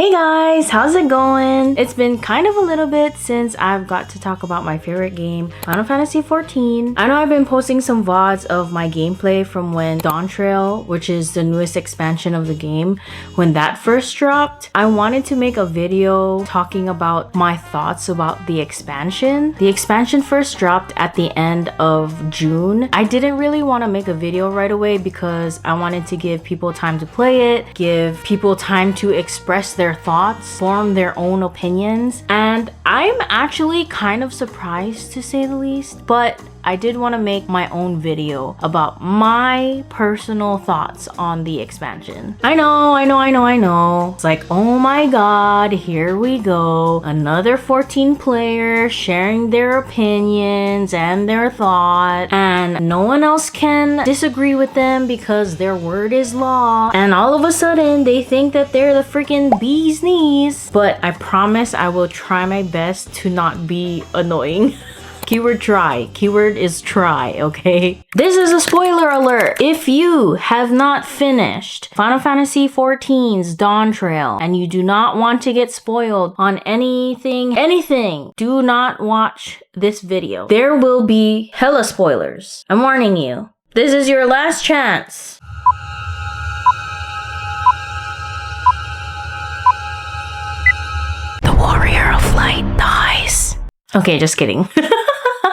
Hey guys, how's it going? It's been kind of a little bit since I've got to talk about my favorite game, Final Fantasy XIV. I know I've been posting some VODs of my gameplay from when DAWNTRAIL, which is the newest expansion of the game, when that first dropped. I wanted to make a video talking about my thoughts about the expansion. The expansion first dropped at the end of June. I didn't really want to make a video right away because I wanted to give people time to play it, give people time to express their thoughts, form their own opinions, and I'm actually kind of surprised to say the least, but I did want to make my own video about my personal thoughts on the expansion. I know. It's like, oh my god, here we go. Another 14 players sharing their opinions and their thoughts, and no one else can disagree with them because their word is law. And all of a sudden, they think that they're the freaking bee's knees. But I promise I will try my best to not be annoying. Keyword try. Keyword is try, okay? This is a spoiler alert. If you have not finished Final Fantasy XIV's DAWNTRAIL and you do not want to get spoiled on anything, do not watch this video. There will be hella spoilers. I'm warning you. This is your last chance. The warrior of light dies. Okay, just kidding.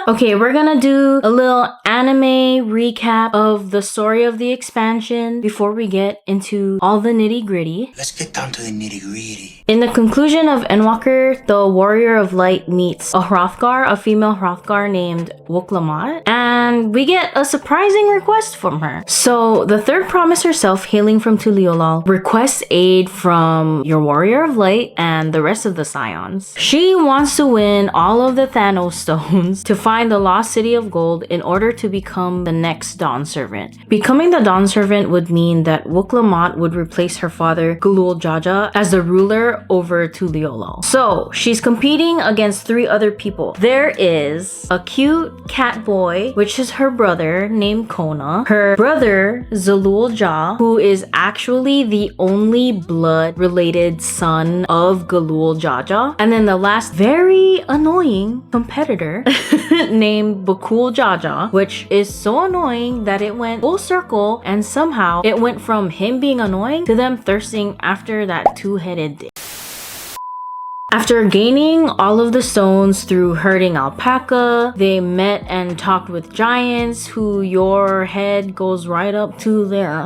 Okay, we're gonna do a little anime recap of the story of the expansion before we get into all the nitty-gritty. Let's get down to the nitty-gritty. In the conclusion of Endwalker, the Warrior of Light meets a Hrothgar, a female Hrothgar named Wuk Lamont, and we get a surprising request from her. So the third promise herself, hailing from Tuliolal, requests aid from your Warrior of Light and the rest of the Scions. She wants to win all of the Thanos stones to find the lost city of gold in order to become the next Dawn Servant. Becoming the Dawn Servant would mean that Wuk Lamont would replace her father, Boljaa, as the ruler over Tuliolal. So she's competing against 3 other people. There is a cute cat boy, which is her brother named Kona, her brother Boljaa, who is actually the only blood-related son of Boljaa, and then the last very annoying competitor named Boljaa, which is so annoying that it went full circle, and somehow it went from him being annoying to them thirsting after that two-headed dick. After gaining all of the stones through herding alpaca, they met and talked with giants who your head goes right up to their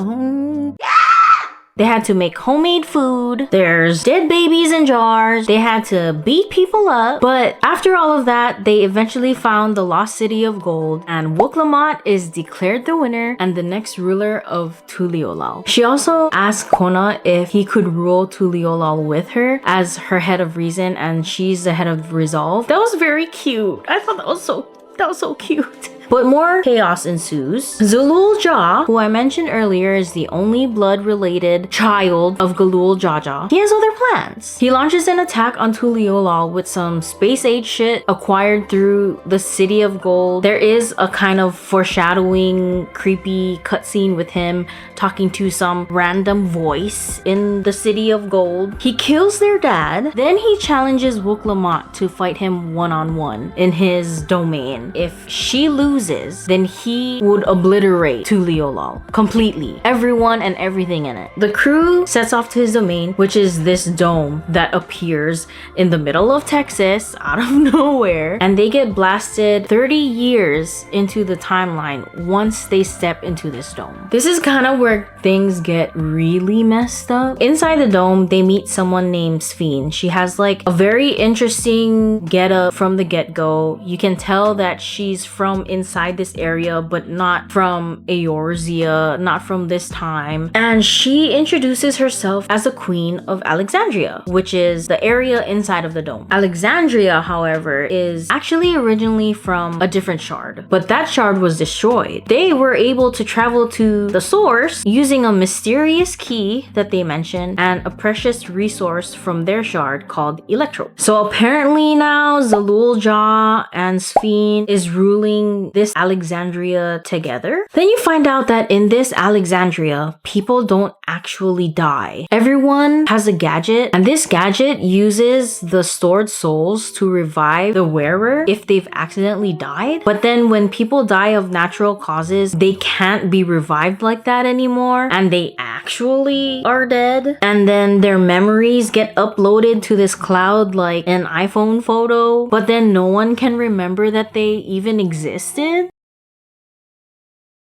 They had to make homemade food. There's dead babies in jars. They had to beat people up. But after all of that, they eventually found the lost city of gold, and Wuk Lamont is declared the winner and the next ruler of Tuliolal. She also asked Kona if he could rule Tuliolal with her as her head of reason, and she's the head of resolve. That was very cute. I thought that was so cute. But more chaos ensues. Boljaa, who I mentioned earlier is the only blood-related child of Boljaa, he has other plans. He launches an attack on Tuliolal with some space-age shit acquired through the City of Gold. There is a kind of foreshadowing, creepy cutscene with him talking to some random voice in the City of Gold. He kills their dad. Then he challenges Wuk Lamont to fight him one-on-one in his domain. If she loses, then he would obliterate Tuliolal completely, everyone and everything in it. The crew sets off to his domain, which is this dome that appears in the middle of Texas out of nowhere, and they get blasted 30 years into the timeline once they step into this dome. This is kind of where things get really messed up. Inside the dome, they meet someone named Sphene. She has like a very interesting getup from the get-go. You can tell that she's from inside this area, but not from Eorzea, not from this time. And she introduces herself as the Queen of Alexandria, which is the area inside of the dome. Alexandria, however, is actually originally from a different shard, but that shard was destroyed. They were able to travel to the source using a mysterious key that they mentioned and a precious resource from their shard called Electro. So apparently now Boljaa and Sphene is ruling putting this Alexandria together. Then you find out that in this Alexandria, people don't actually die. Everyone has a gadget, and this gadget uses the stored souls to revive the wearer if they've accidentally died. But then when people die of natural causes, they can't be revived like that anymore, and they actually are dead. And then their memories get uploaded to this cloud like an iPhone photo, but then no one can remember that they even existed.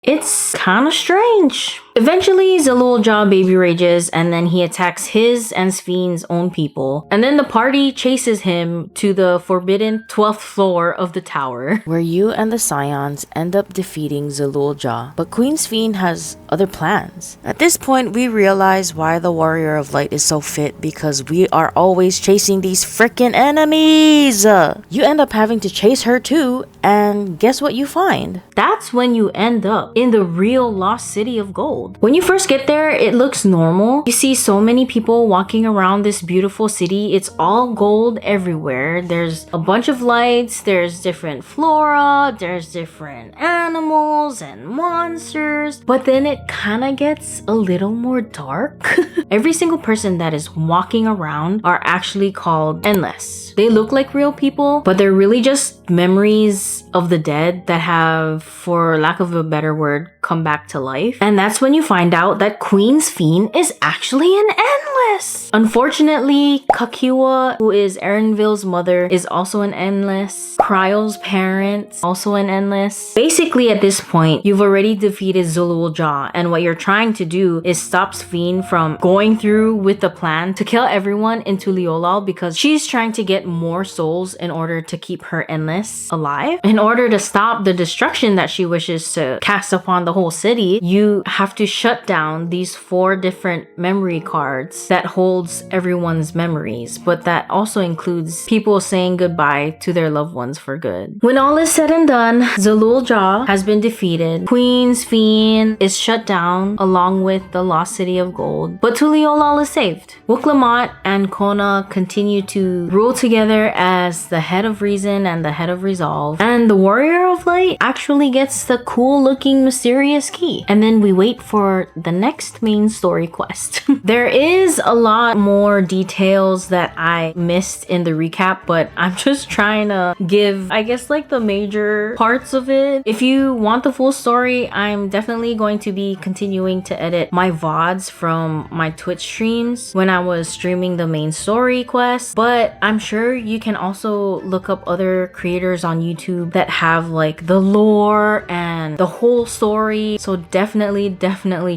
It's kind of strange. Eventually, Zalulja baby rages, and then he attacks his and Sphne's own people. And then the party chases him to the forbidden 12th floor of the tower, where you and the Scions end up defeating Zalulja. But Queen Sphene has other plans. At this point, we realize why the Warrior of Light is so fit, because we are always chasing these freaking enemies. You end up having to chase her too, and guess what you find? That's when you end up in the real lost city of gold. When you first get there, it looks normal. You see so many people walking around this beautiful city. It's all gold everywhere. There's a bunch of lights, there's different flora, there's different animals and monsters. But then it kind of gets a little more dark. Every single person that is walking around are actually called Endless. They look like real people, but they're really just memories of the dead that have, for lack of a better word, come back to life. And that's when you find out that Queen Sphene is actually an Endless. Unfortunately, Kakiwa, who is Erinville's mother, is also an Endless. Cryol's parents, also an Endless. Basically, at this point, you've already defeated Zalulja, and what you're trying to do is stop Sphene from going through with the plan to kill everyone in Tuliolal, because she's trying to get more souls in order to keep her Endless alive. In order to stop the destruction that she wishes to cast upon the whole city, you have to shut down these 4 different memory cards that holds everyone's memories, but that also includes people saying goodbye to their loved ones for good. When all is said and done, Zalulja has been defeated. Queen Sphene is shut down along with the lost city of gold, but Tuliolal is saved. Wuk Lamont and Kona continue to rule together as the head of reason and the head of resolve, and the Warrior of Light actually gets the cool looking mysterious key. And then we wait for the next main story quest. There is a lot more details that I missed in the recap, but I'm just trying to give, I guess, like the major parts of it. If you want the full story, I'm definitely going to be continuing to edit my VODs from my Twitch streams when I was streaming the main story quest, but I'm sure you can also look up other creators on YouTube that have like the lore and the whole story, so definitely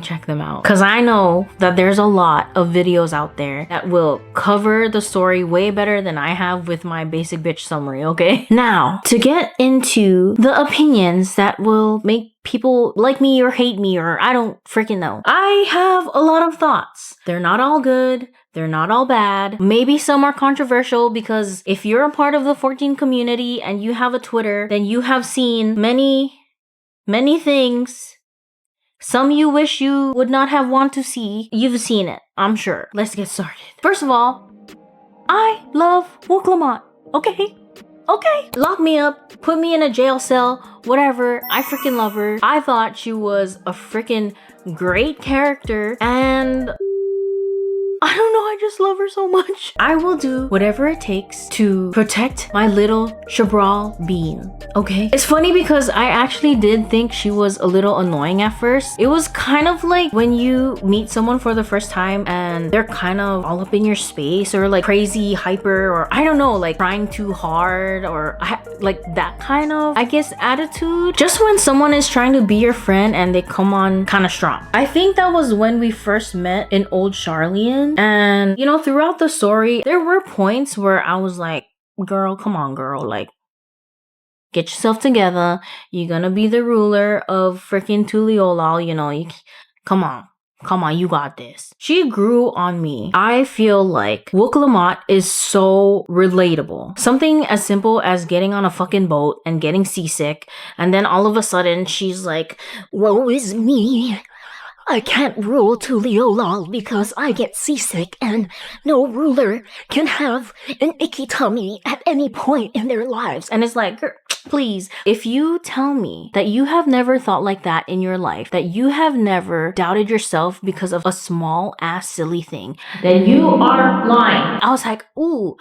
check them out, because I know that there's a lot of videos out there that will cover the story way better than I have with my basic bitch summary, okay? Now, to get into the opinions that will make people like me or hate me, or I don't freaking know. I have a lot of thoughts. They're not all good. They're not all bad. Maybe some are controversial, because if you're a part of the 14 community and you have a Twitter, then you have seen many things. Some you wish you would not have want to see. You've seen it, I'm sure. Let's get started. First of all, I love Wuk Lamont, okay? Okay. Lock me up, put me in a jail cell, whatever. I freaking love her. I thought she was a freaking great character, and I don't know, I just love her so much. I will do whatever it takes to protect my little Shabral bean, okay? It's funny because I actually did think she was a little annoying at first. It was kind of like when you meet someone for the first time and they're kind of all up in your space, or like crazy hyper, or I don't know, like trying too hard, or like that kind of, I guess, attitude. Just when someone is trying to be your friend and they come on kind of strong. I think that was when we first met in Old Charlian. And, you know, throughout the story, there were points where I was like, girl, come on, girl, like, get yourself together. You're gonna be the ruler of freaking Tuliolal, you know, come on, you got this. She grew on me. I feel like Wuk Lamont is so relatable. Something as simple as getting on a fucking boat and getting seasick, and then all of a sudden she's like, woe is me. I can't rule Tuliolal because I get seasick, and no ruler can have an icky tummy at any point in their lives. And it's like, Please, if you tell me that you have never thought like that in your life, that you have never doubted yourself because of a small ass silly thing, then you are lying. I was like, ooh,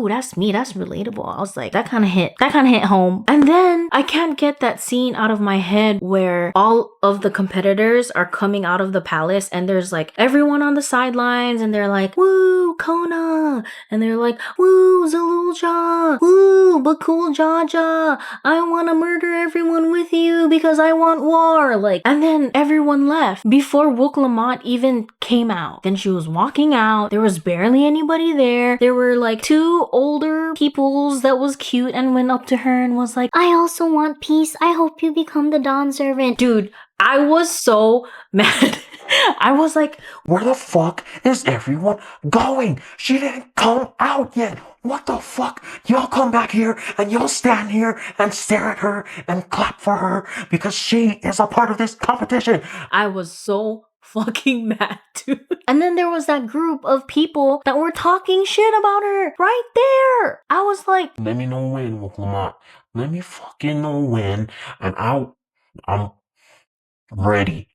that's me. That's relatable. I was like, that kind of hit home. And then I can't get that scene out of my head where all of the competitors are coming out of the palace and there's like everyone on the sidelines and they're like, woo, Kona. And they're like, woo, Zalulja. Woo, Bakul Jaja. I want to murder everyone with you because I want war. Like, and then everyone left before Wuk Lamont even came out. Then she was walking out. There was barely anybody there. There were like two older peoples that was cute and went up to her and was like, I also want peace. I hope you become the Dawn servant. dude, I was so mad. I was like, Where the fuck is everyone going? She didn't come out yet. What the fuck? Y'all come back here and y'all stand here and stare at her and clap for her because she is a part of this competition. I was so fucking mad, dude. And then there was that group of people that were talking shit about her right there. I was like, Let me know when, Wuk Lamont. Let me fucking know when, and I'm ready.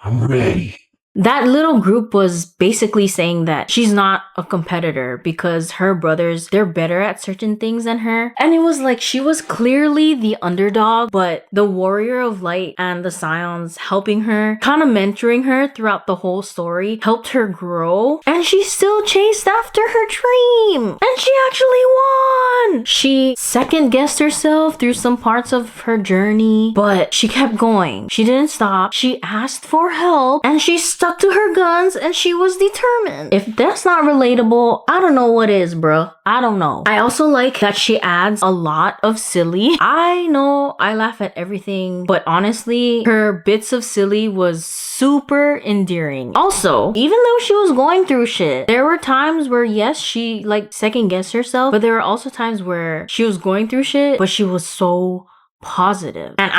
I'm ready. that little group was basically saying that she's not a competitor because her brothers, they're better at certain things than her. And it was like she was clearly the underdog, but the Warrior of Light and the Scions helping her, kind of mentoring her throughout the whole story, helped her grow. And she still chased after her dream. And she actually won! She second guessed herself through some parts of her journey, but she kept going. She didn't stop. She asked for help and she stuck to her guns and she was determined. If that's not relatable, I don't know what is, bruh. I don't know. I also like that she adds a lot of silly. I know I laugh at everything, but honestly, her bits of silly was super endearing. Also, even though she was going through shit, there were times where yes, she like second guessed herself, but there were also times where she was going through shit, but she was so positive. And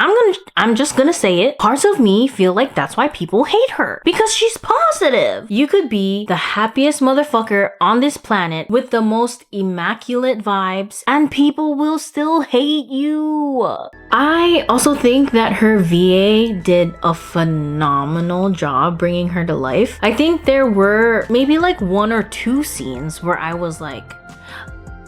I'm just gonna say it. Parts of me feel like that's why people hate her. Because she's positive. You could be the happiest motherfucker on this planet with the most immaculate vibes and people will still hate you. I also think that her VA did a phenomenal job bringing her to life. I think there were maybe like 1 or 2 scenes where I was like,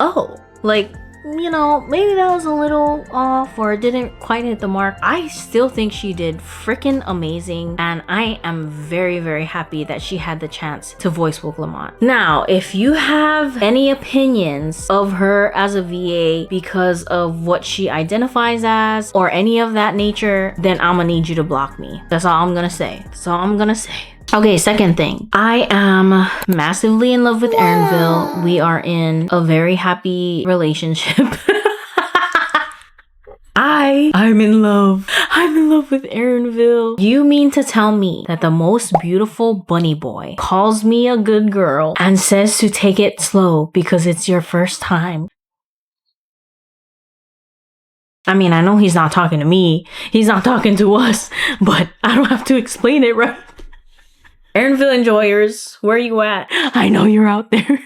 oh, like, you know, maybe that was a little off or didn't quite hit the mark. I still think she did freaking amazing and I am very, very happy that she had the chance to voice Wuk Lamont. Now, if you have any opinions of her as a VA because of what she identifies as or any of that nature, then I'm gonna need you to block me. That's all I'm gonna say. That's all I'm gonna say. Okay, second thing. I am massively in love with Arville. We are in a very happy relationship. I'm in love. I'm in love with Arville. You mean to tell me that the most beautiful bunny boy calls me a good girl and says to take it slow because it's your first time? I mean, I know he's not talking to me. He's not talking to us, but I don't have to explain it, right? Arville enjoyers, where you at? I know you're out there.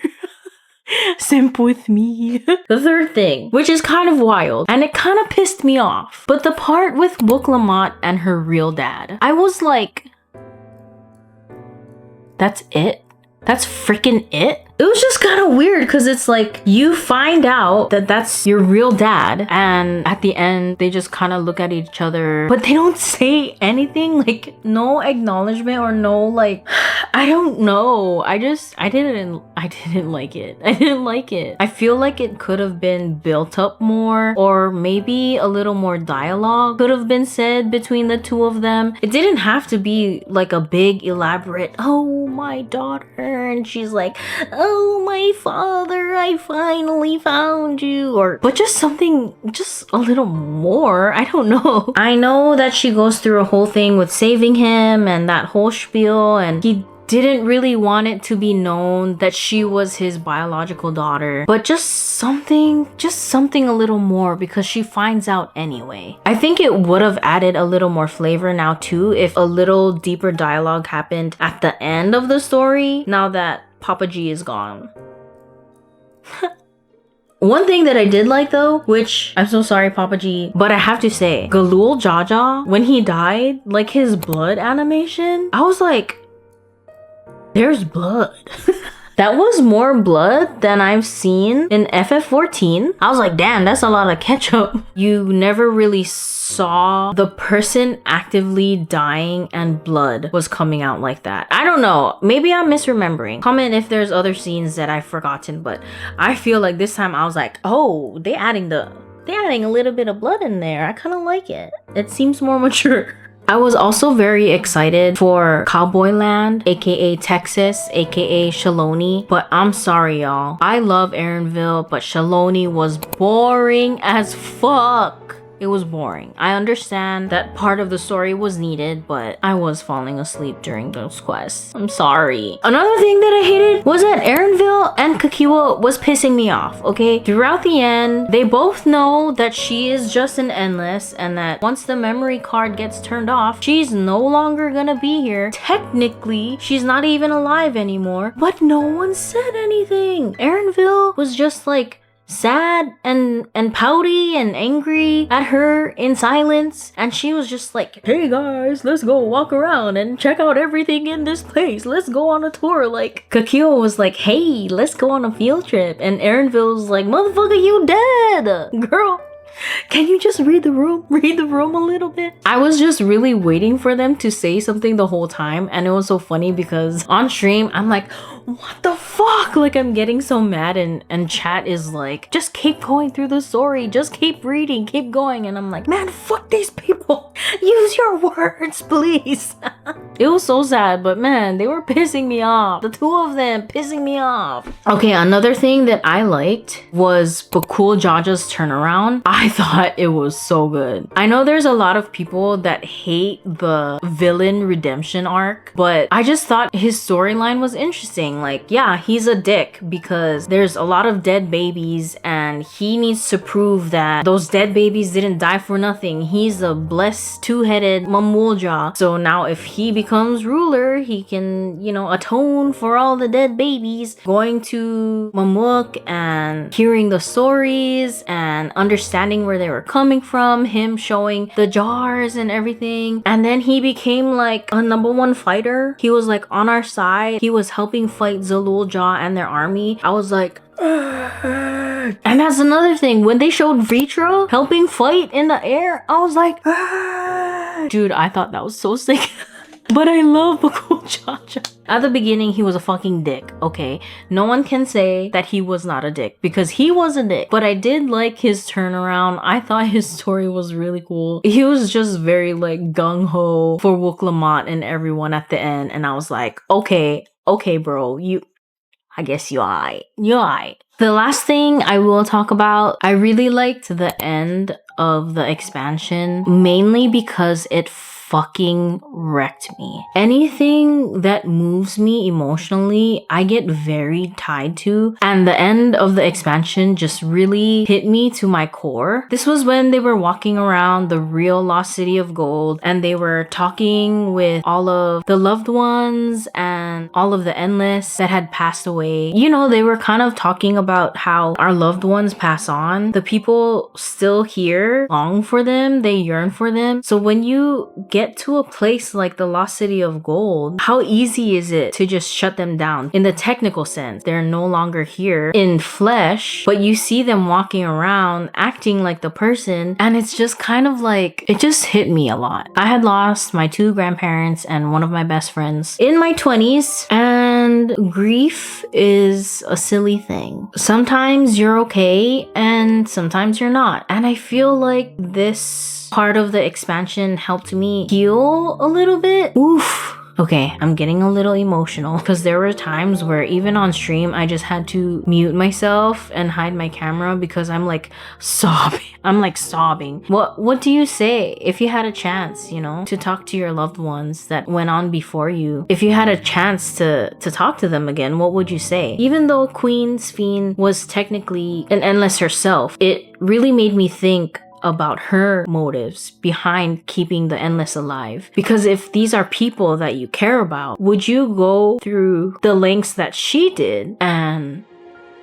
Simp with me. The third thing, which is kind of wild, and it kind of pissed me off, but the part with Wuk Lamont and her real dad, I was like, that's it? That's freaking it? It was just kind of weird because it's like you find out that that's your real dad and at the end they just kind of look at each other but they don't say anything, like no acknowledgement or no like I don't know. I didn't like it. I didn't like it. I feel like it could have been built up more or maybe a little more dialogue could have been said between the two of them. It didn't have to be like a big elaborate, oh my daughter, and she's like, oh my father, I finally found you, or but just something just a little more. I don't know. I know that she goes through a whole thing with saving him and that whole spiel, and he didn't really want it to be known that she was his biological daughter, but just something a little more because she finds out anyway. I think it would have added a little more flavor now too if a little deeper dialogue happened at the end of the story now that Papa G is gone. One thing that I did like though, which I'm so sorry, Papa G, but I have to say, Galul Jaja, when he died, like his blood animation, I was like, there's blood. That was more blood than I've seen in FF14. I was like, damn, that's a lot of ketchup. You never really saw the person actively dying and blood was coming out like that. I don't know. Maybe I'm misremembering. Comment if there's other scenes that I've forgotten, but I feel like this time I was like, oh, they're adding a little bit of blood in there. I kind of like it. It seems more mature. I was also very excited for Cowboy Land, aka Texas, aka Shaloni, but I'm sorry y'all. I love Arville, but Shaloni was boring as fuck. It was boring. I understand that part of the story was needed, but I was falling asleep during those quests. I'm sorry. Another thing that I hated was that Arville and Kakiwa was pissing me off, okay? Throughout the end, they both know that she is just an endless and that once the memory card gets turned off, she's no longer gonna be here. Technically, she's not even alive anymore, but no one said anything. Arville was just like, sad and pouty and angry at her in silence, and she was just like, hey guys, let's go walk around and check out everything in this place, let's go on a tour. Like Kakiwa was like, hey, let's go on a field trip, and Arville's like, motherfucker, you dead, girl. Can you just read the room a little bit? I was just really waiting for them to say something the whole time, and it was so funny because on stream I'm like, what the fuck? Like I'm getting so mad, and chat is like, just keep going through the story, just keep reading, keep going, and I'm like, man, fuck these people, use your words please. It was so sad, but man, they were pissing me off. The two of them pissing me off. Okay, another thing that I liked was Bakul Jaja's turnaround. I thought it was so good. I know there's a lot of people that hate the villain redemption arc, but I just thought his storyline was interesting. Like, yeah, he's a dick because there's a lot of dead babies and he needs to prove that those dead babies didn't die for nothing. He's a blessed two-headed Boljaa. So now if he becomes ruler, he can, you know, atone for all the dead babies. Going to Mamuk and hearing the stories and understanding where they were coming from, him showing the jars and everything. And then he became like a #1 fighter. He was like on our side. He was helping fight Zalulja and their army. I was like, and that's another thing, when they showed Vitra helping fight in the air, I was like, dude, I thought that was so sick. But I love Bakul Jaja. At the beginning, he was a fucking dick, okay? No one can say that he was not a dick, because he was a dick. But I did like his turnaround. I thought his story was really cool. He was just very like gung-ho for Wuk Lamont and everyone at the end. And I was like, okay, bro, I guess you aight. The last thing I will talk about, I really liked the end of the expansion, mainly because it fucking wrecked me. Anything that moves me emotionally, I get very tied to, and the end of the expansion just really hit me to my core. This was when they were walking around the real lost city of gold, and they were talking with all of the loved ones and all of the endless that had passed away. You know, they were kind of talking about how our loved ones pass on. The people still here long for them, they yearn for them. So when you get to a place like the lost city of gold, how easy is it to just shut them down? In the technical sense, they're no longer here in flesh, but you see them walking around acting like the person, and it's just kind of like, it just hit me a lot. I had lost my 2 grandparents and one of my best friends in my 20s, and grief is a silly thing. Sometimes you're okay and sometimes you're not, and I feel like this part of the expansion helped me heal a little bit. Oof. Okay, I'm getting a little emotional because there were times where even on stream, I just had to mute myself and hide my camera because I'm like sobbing. What do you say if you had a chance, you know, to talk to your loved ones that went on before you? If you had a chance to talk to them again, what would you say? Even though Queen Sphene was technically an endless herself, it really made me think about her motives behind keeping the endless alive. Because if these are people that you care about, would you go through the lengths that she did and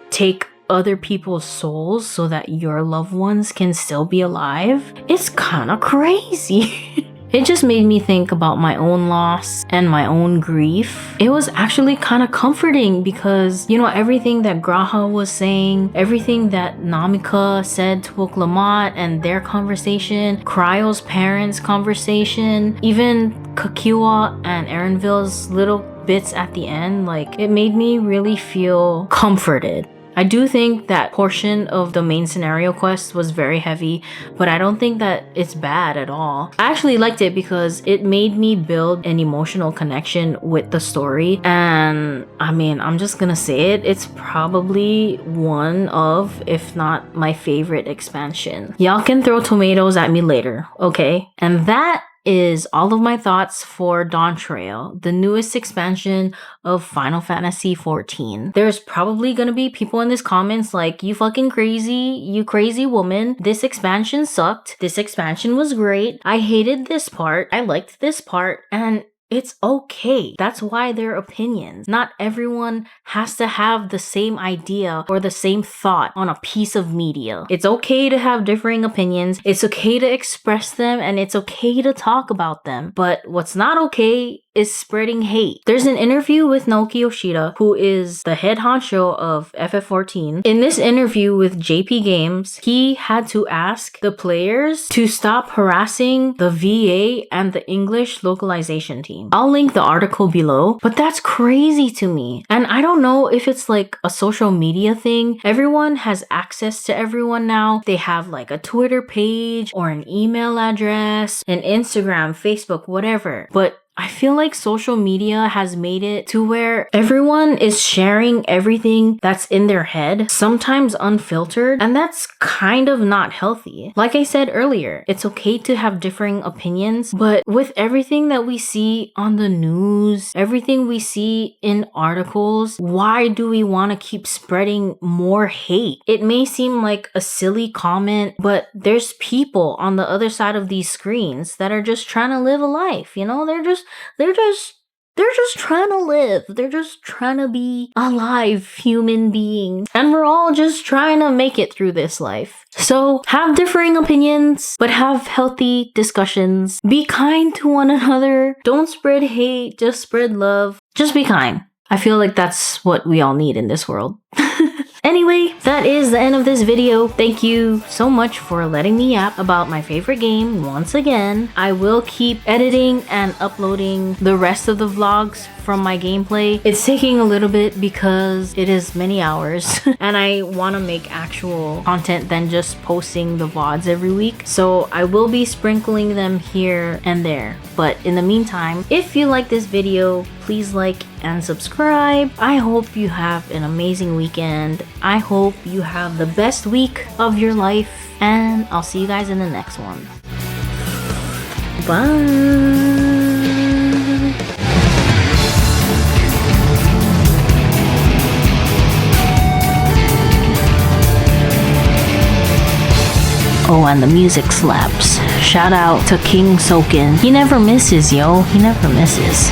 take other people's souls so that your loved ones can still be alive, it's kind of crazy. It just made me think about my own loss and my own grief. It was actually kind of comforting because, you know, everything that Graha was saying, everything that Namika said to Wuk Lamont and their conversation, Cryo's parents' conversation, even Kakiwa and Arville's little bits at the end, like, it made me really feel comforted. I do think that portion of the main scenario quest was very heavy, but I don't think that it's bad at all. I actually liked it because it made me build an emotional connection with the story. And I mean, I'm just gonna say it, it's probably one of, if not my favorite expansion. Y'all can throw tomatoes at me later, okay? And that is all of my thoughts for DAWNTRAIL, the newest expansion of Final Fantasy XIV. There's probably gonna be people in this comments like, you fucking crazy, you crazy woman. This expansion sucked. This expansion was great. I hated this part. I liked this part. And it's okay. That's why they're opinions. Not everyone has to have the same idea or the same thought on a piece of media. It's okay to have differing opinions. It's okay to express them and it's okay to talk about them. But what's not okay is spreading hate. There's an interview with Naoki Yoshida, who is the head honcho of FF14. In this interview with JP Games, he had to ask the players to stop harassing the VA and the English localization team. I'll link the article below, but that's crazy to me. And I don't know if it's like a social media thing. Everyone has access to everyone now. They have like a Twitter page or an email address, an Instagram, Facebook, whatever. But I feel like social media has made it to where everyone is sharing everything that's in their head, sometimes unfiltered, and that's kind of not healthy. Like I said earlier, it's okay to have differing opinions, but with everything that we see on the news, everything we see in articles, why do we want to keep spreading more hate? It may seem like a silly comment, but there's people on the other side of these screens that are just trying to live a life, you know? They're just trying to live. They're just trying to be alive human beings. And we're all just trying to make it through this life. So have differing opinions, but have healthy discussions. Be kind to one another. Don't spread hate, just spread love. Just be kind. I feel like that's what we all need in this world. Anyway, that is the end of this video. Thank you so much for letting me yap about my favorite game once again. I will keep editing and uploading the rest of the vlogs from my gameplay. It's taking a little bit because it is many hours and I want to make actual content than just posting the VODs every week. So I will be sprinkling them here and there. But in the meantime, if you like this video, please like and subscribe. I hope you have an amazing weekend. I hope you have the best week of your life, and I'll see you guys in the next one. Bye. Oh, and the music slaps. Shout out to King Soken. He never misses, yo. He never misses.